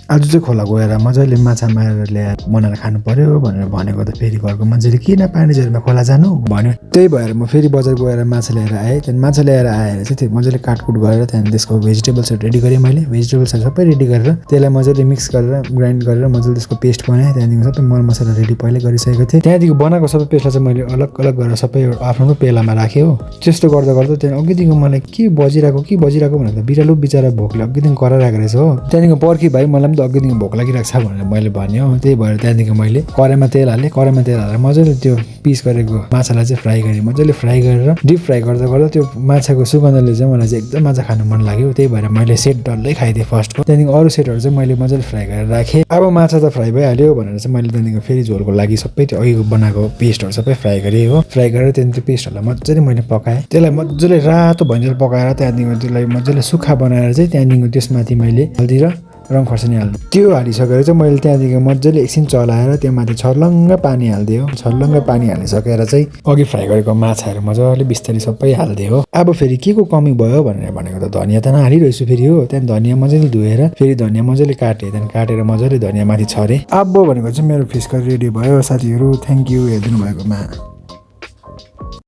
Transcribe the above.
आज चाहिँ खोला गएर मजाले माछा मारेर ल्याएर बनाएर खानु पर्यो भनेर भनेको त फेरि घरको मान्छेले किन पानी झरीमा खोला जानु भन्यो। त्यही भएर म फेरि बजार गएर माछा ल्याएर आएँ। त्यहाँदेखि माछा ल्याएर आएर चाहिँ त्यो मजाले काटकुट गरेर त्यहाँदेखि त्यसको भेजिटेबल्सहरू रेडी गरेँ मैले। भेजिटेबल्सहरू सबै रेडी गरेर त्यसलाई मजाले मिक्स गरेर ग्राइन्ड गरेर मजाले त्यसको पेस्ट बनाएँ। त्यहाँदेखि सबै मरमसला रेडी पहिल्यै गरिसकेको थिएँ। त्यहाँदेखि बनाएको सबै पेस्टलाई चाहिँ मैले अलग अलग गरेर सबै आफ्नो पेलामा राखेँ हो। त्यस्तो गर्दा गर्दा त्यहाँदेखि अघिदेखि मलाई के बजिरहेको भनेर बिरालो बिचरा भोकले अघिदेखि कराइरहेको रहेछ हो। त्यहाँदेखि पर्खी भाइ मलाई पनि त अघिदेखि भोक लागिरहेको छ भनेर मैले भने हो। त्यही भएर त्यहाँदेखि मैले कराईमा तेल हालेँ। कराईमा तेल हालेर मजाले त्यो पिस गरेको माछालाई चाहिँ फ्राई गरेँ। मजाले फ्राई गरेर डिप फ्राई गर्दा गर्दा त्यो माछाको सुगन्धले चाहिँ मलाई चाहिँ एकदम माछा खानु मन लाग्यो। त्यही भएर मैले सेट डल्लै खाइदिएँ फर्स्टको। त्यहाँदेखि अरू सेटहरू चाहिँ मैले मजाले फ्राई गरेर राखेँ। अब माछा त फ्राई भइहाल्यो भनेर चाहिँ मैले त्यहाँदेखि फेरि झोलको लागि सबै त्यो अघिको बनाएको पेस्टहरू सबै फ्राई गरेँ हो। फ्राई गरेर त्यहाँदेखि त्यो पेस्टहरूलाई मजाले मैले पकाएँ। त्यसलाई मजाले रातो भइन्जेल पकाएर त्यहाँदेखि त्यसलाई मजाले सुक्खा बनाएर चाहिँ त्यहाँदेखि त्यसमाथि मैले हल्दी र रङ खोर्सानी हाल्नु। त्यो हालिसकेर चाहिँ मैले त्यहाँदेखि मजाले एकछिन चलाएर त्यो माथि छर्लङ्ग पानी हालिदिएँ हो। छर्लङ्ग पानी हालिसकेर चाहिँ अघि फ्राई गरेको माछाहरू मजाले बिस्तारै सबै हालिदिएँ हो। अब फेरि के को कमी भयो भनेर भनेको त धनियाँ त नहालिरहेछु फेरि हो। त्यहाँदेखि धनियाँ मजाले धोएर फेरि धनियाँ मजाले काटेँ। त्यहाँदेखि काटेर मजाले धनियाँ माथि छरेँ। अब भनेको चाहिँ मेरो फिस करी रेडी भयो साथीहरू। थ्याङ्क यू हेरिदिनु भएकोमा।